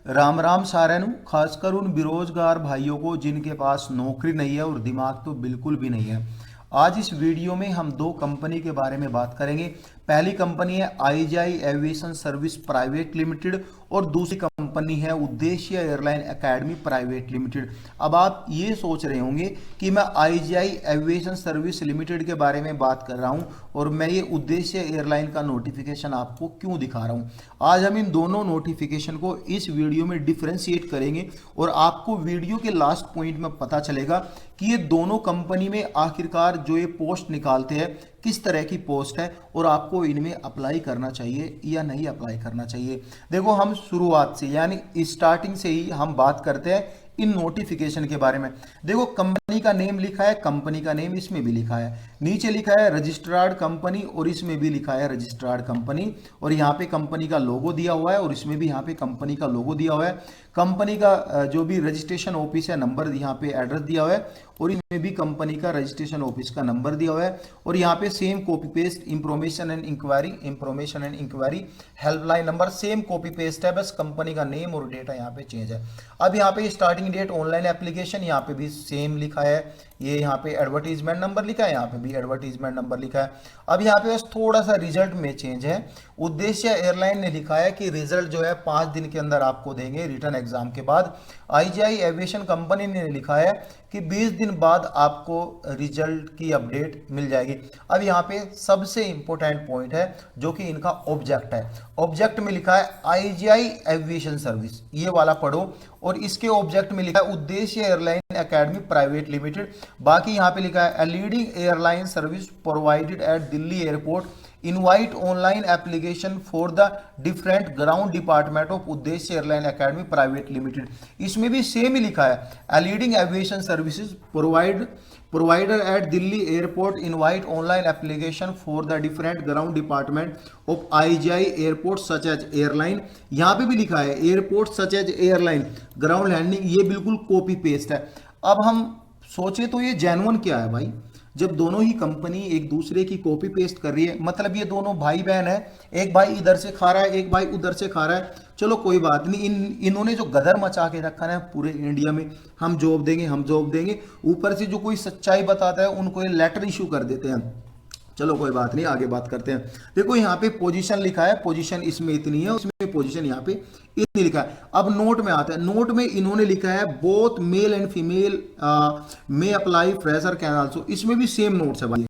राम राम साਰਿਆਂ ਨੂੰ खासकर उन बेरोजगार भाइयों को जिनके पास नौकरी नहीं है और दिमाग तो बिल्कुल भी नहीं है। आज इस वीडियो में हम दो कंपनी के बारे में बात करेंगे। पहली कंपनी है IGI aviation service private limited और दूसरी कंपनी है उद्देश्य एयरलाइन एकेडमी प्राइवेट लिमिटेड। अब आप ये सोच रहे होंगे कि मैं आईजीआई एविएशन सर्विस लिमिटेड के बारे में बात कर रहा हूं और मैं ये उद्देश्य एयरलाइन का नोटिफिकेशन आपको क्यों दिखा रहा हूं। आज हम इन दोनों नोटिफिकेशन को इस वीडियो में डिफरेंशिएट करेंगे और आपको वीडियो के लास्ट पॉइंट में पता चलेगा कि ये दोनों कंपनी में आखिरकार जो ये पोस्ट निकालते हैं किस तरह की पोस्ट है और आपको इनमें अप्लाई करना चाहिए या नहीं अप्लाई करना चाहिए। देखो, हम शुरुआत से यानी स्टार्टिंग से ही हम बात करते हैं इन नोटिफिकेशन के बारे में। देखो, कंपनी का नेम लिखा है, कंपनी का नेम इसमें भी लिखा है, नीचे लिखा है रजिस्ट्रार्ड कंपनी और इसमें भी लिखा है रजिस्ट्रार्ड कंपनी, और यहाँ पे कंपनी का लोगो दिया हुआ है और इसमें भी यहाँ पे कंपनी का लोगो दिया हुआ है। कंपनी का जो भी रजिस्ट्रेशन ऑफिस है नंबर यहाँ पे एड्रेस दिया हुआ है और इसमें भी कंपनी का रजिस्ट्रेशन ऑफिस का नंबर दिया हुआ है। और यहाँ पे same copy paste information and inquiry helpline number same copy paste है, बस कंपनी का नेम और डेटा यहाँ पे चेंज है। अब यहाँ पे स्टार्टिंग डेट ऑनलाइन एप्लीकेशन यहाँ पे भी सेम लिखा है, ये यहाँ पे एडवर्टीजमेंट नंबर लिखा है, यहाँ पे भी एडवर्टीजमेंट नंबर लिखा है। अब यहाँ पे बस थोड़ा सा रिजल्ट में चेंज है। उद्देश्य एयरलाइन ने लिखा है कि रिजल्ट जो है 5 दिन के अंदर आपको देंगे रिटर्न एग्जाम के बाद। आईजीआई एविएशन कंपनी ने लिखा है कि 20 दिन बाद आपको रिजल्ट की अपडेट मिल जाएगी। अब यहाँ पे सबसे इंपॉर्टेंट पॉइंट है जो कि इनका ऑब्जेक्ट है। ऑब्जेक्ट में लिखा है आईजीआई एविएशन सर्विस, ये वाला पढ़ो, और इसके ऑब्जेक्ट में लिखा है उद्देश्य एयरलाइन एकेडमी प्राइवेट लिमिटेड। बाकी यहाँ पे लिखा है leading airline service provided at Delhi airport, invite online application for the different ground department of Uddeshya airline academy private limited. इसमें भी सेम ही लिखा है leading aviation services provider at Delhi airport, invite online application for the different ground department of IGI airport such as airline. यहाँ पे भी लिखा है airport such as airline ground landing, ये बिल्कुल कॉपी पेस्ट है। अब हम सोचे तो ये जेन्युइन क्या है भाई, जब दोनों ही कंपनी एक दूसरे की कॉपी पेस्ट कर रही है, मतलब ये दोनों भाई बहन है, एक भाई इधर से खा रहा है एक भाई उधर से खा रहा है। चलो कोई बात नहीं, इन्होंने जो गदर मचा के रखा है पूरे इंडिया में, हम जॉब देंगे हम जॉब देंगे, ऊपर से जो कोई सच्चाई बताता है उनको ये लेटर इशू कर देते हैं। चलो कोई बात नहीं, आगे बात करते हैं। देखो यहाँ पे पोजीशन लिखा है, पोजीशन इसमें इतनी है, उसमें पोजीशन यहाँ पे इतनी लिखा है। अब नोट में आता है, नोट में इन्होंने लिखा है both male and female may apply fresher can also, इसमें भी सेम नोट्स है भाई,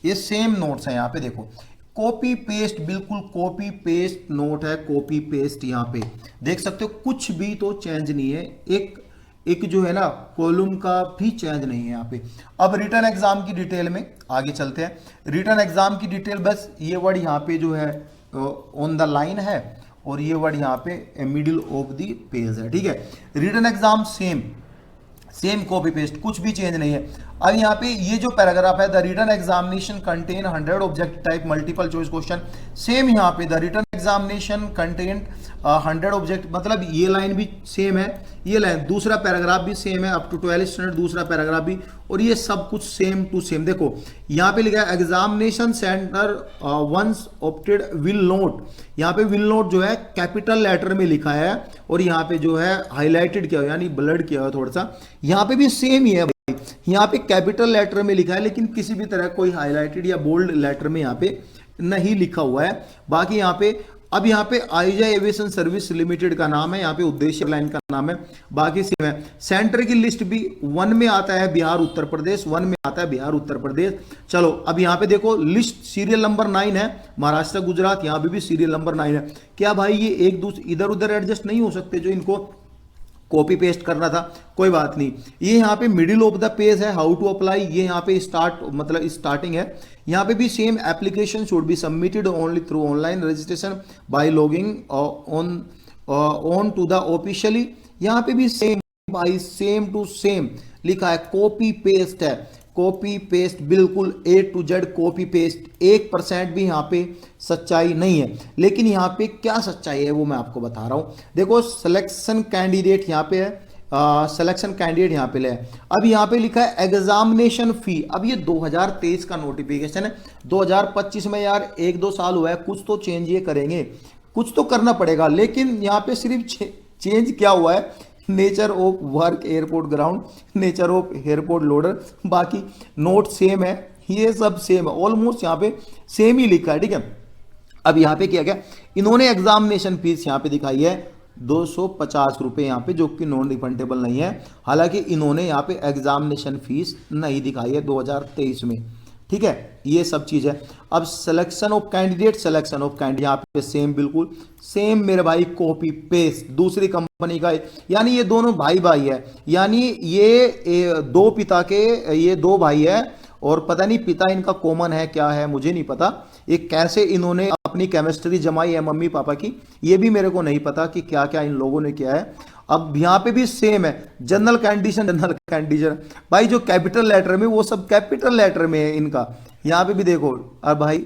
ये सेम नोट्स है। यहाँ पे देखो कॉपी पेस्ट, बिल्कुल कॉपी पेस्ट नोट है, कॉपी पेस्ट यहाँ पे देख सकते हो, कुछ भी तो चेंज नहीं है, एक जो है ना कॉलम का भी चेंज नहीं है यहाँ पे। अब रिटर्न एग्जाम की डिटेल में आगे चलते हैं। रिटर्न एग्जाम की डिटेल, बस ये वर्ड यहाँ पे जो है ऑन द लाइन है और ये वर्ड यहाँ पे मिडिल ऑफ द पेज है, ठीक है। Return exam same copy paste, कुछ भी चेंज नहीं है। अब यहाँ पे ये जो पैराग्राफ है, the return examination contain 100 objective type multiple choice question, same यहाँ पे the return examination contain 100 object, मतलब ये लाइन भी सेम है, ये लाइन दूसरा पैराग्राफ भी सेम है, अप टू 12th स्टैंडर्ड दूसरा पैराग्राफ भी, और ये सब कुछ सेम टू सेम। देखो यहाँ पे लिखा है examination centre once opted will note, यहाँ पे विल नोट जो है कैपिटल लेटर में लिखा है और यहाँ पे जो है हाईलाइटेड किया हुआ यानी ब्लड किया हुआ थोड़ा सा, यहाँ पे भी सेम ही है भाई, यहाँ पे कैपिटल लेटर में लिखा है लेकिन किसी भी तरह कोई हाईलाइटेड या बोल्ड लेटर में यहाँ पे नहीं लिखा हुआ है। बाकी यहाँ पे अब यहाँ पे आईजीआई एविएशन सर्विस लिमिटेड का नाम है, यहाँ पे उद्देश्य एयरलाइन का नाम है, बाकी सेम है। सेंटर की लिस्ट भी 1 में आता है बिहार उत्तर प्रदेश, 1 में आता है बिहार उत्तर प्रदेश। चलो अब यहाँ पे देखो लिस्ट सीरियल नंबर 9 है, महाराष्ट्र गुजरात, यहाँ पे भी सीरियल नंबर 9 है। क्या भाई ये एक दूसरे इधर उधर एडजस्ट नहीं हो सकते जो इनको कॉपी पेस्ट करना था? कोई बात नहीं, ये यहाँ पे मिडिल ऑफ द पेज है, हाउ टू अप्लाई, ये यहाँ पे स्टार्ट मतलब स्टार्टिंग है। यहाँ पे भी same application should be submitted only through online registration by logging on to the officially, यहाँ पे भी same by same to same लिखा है, कॉपी पेस्ट है, कॉपी पेस्ट बिल्कुल A to Z copy paste, 1% भी यहाँ पे सच्चाई नहीं है। लेकिन यहाँ पे क्या सच्चाई है वो मैं आपको बता रहा हूँ। देखो सिलेक्शन कैंडिडेट यहाँ पे है, सिलेक्शन कैंडिडेट यहाँ पे ले। अब यहाँ पे लिखा है एग्जामिनेशन फी, अब ये 2023 का नोटिफिकेशन है, 2025 में यार 1-2 साल हुआ है, कुछ तो चेंज ये करेंगे, कुछ तो करना पड़ेगा। लेकिन यहाँ पे सिर्फ चेंज क्या हुआ है, nature of work airport ground, nature of airport loader, बाकी नोट सेम है, ये सब सेम है, ऑलमोस्ट यहाँ पे सेम ही लिखा है, ठीक है। अब यहाँ पे क्या क्या इन्होंने एग्जामिनेशन फीस यहाँ पे दिखाई है 250 रुपये यहाँ पे, जो कि नॉन रिफंडेबल नहीं है। हालांकि इन्होंने यहाँ पे एग्जामिनेशन फीस नहीं दिखाई है 2023 में, ठीक है, ये सब चीज़ है। अब selection of candidate, selection of candidate यहाँ पे सेम, बिल्कुल सेम मेरे भाई, कॉपी पेस्ट दूसरी कंपनी का, यानी ये दोनों भाई भाई है, यानी ये दो पिता के, ये दो भाई है और पता नहीं पिता इनका कॉमन है क्या है मुझे नहीं पता, ये कैसे इन्होंने अपनी केमिस्ट्री जमाई है मम्मी पापा की, ये भी मेरे को नहीं पता कि क्या क्या इन लोगों ने किया है। अब यहाँ पे भी सेम है, जनरल कंडीशन, जनरल कंडीशन भाई, जो कैपिटल लेटर में वो सब कैपिटल लेटर में है इनका। यहाँ पे भी देखो, अब भाई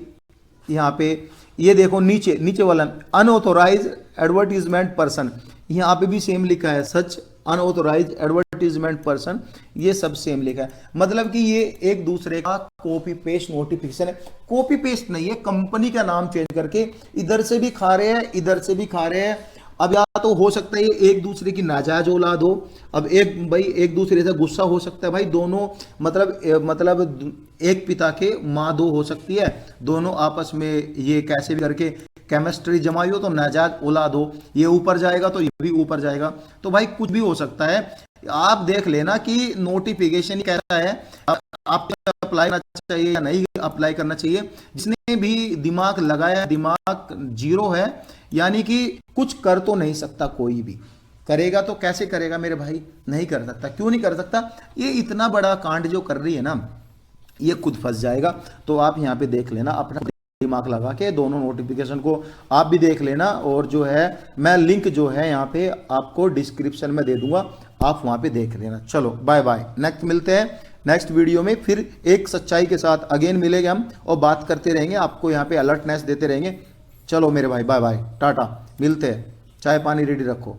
यहाँ पे ये देखो नीचे, नीचे वाला अनऑथोराइज एडवर्टीजमेंट पर्सन, यहाँ पे भी सेम लिखा है, सच अनऑथोराइज एडवर्टीजमेंट पर्सन, ये सब सेम लिखा है। मतलब कि ये एक दूसरे का कॉपी पेस्ट नोटिफिकेशन है, कॉपी पेस्ट नहीं है, कंपनी का नाम चेंज करके इधर से भी खा रहे हैं, इधर से भी खा रहे हैं। अब या तो हो सकता है ये एक दूसरे की नाजायज औलाद हो, अब एक भाई एक दूसरे से गुस्सा हो सकता है भाई, दोनों मतलब एक पिता के माँ दो हो सकती है, दोनों आपस में ये कैसे भी करके केमिस्ट्री जमाई हो तो नाजायज औलाद हो, ये ऊपर जाएगा तो ये भी ऊपर जाएगा, तो भाई कुछ भी हो सकता है। आप देख लेना कि नोटिफिकेशन ही कह रहा है आप अप्लाई करना चाहिए या नहीं अप्लाई करना चाहिए। जिसने भी दिमाग लगाया, दिमाग जीरो है, यानी कि कुछ कर तो नहीं सकता, कोई भी करेगा तो कैसे करेगा मेरे भाई, नहीं कर सकता। क्यों नहीं कर सकता, ये इतना बड़ा कांड जो कर रही है ना, ये खुद फंस जाएगा। तो आप यहाँ पे देख लेना, अपना दिमाग लगा के दोनों नोटिफिकेशन को आप भी देख लेना, और जो है मैं लिंक जो है यहाँ पे आपको डिस्क्रिप्शन में दे दूंगा, आप वहाँ पे देख लेना। चलो बाय बाय, नेक्स्ट मिलते हैं नेक्स्ट वीडियो में, फिर एक सच्चाई के साथ अगेन मिलेंगे हम और बात करते रहेंगे, आपको यहाँ पे अलर्टनेस देते रहेंगे। चलो मेरे भाई, बाय बाय, टाटा, मिलते हैं, चाय पानी रेडी रखो।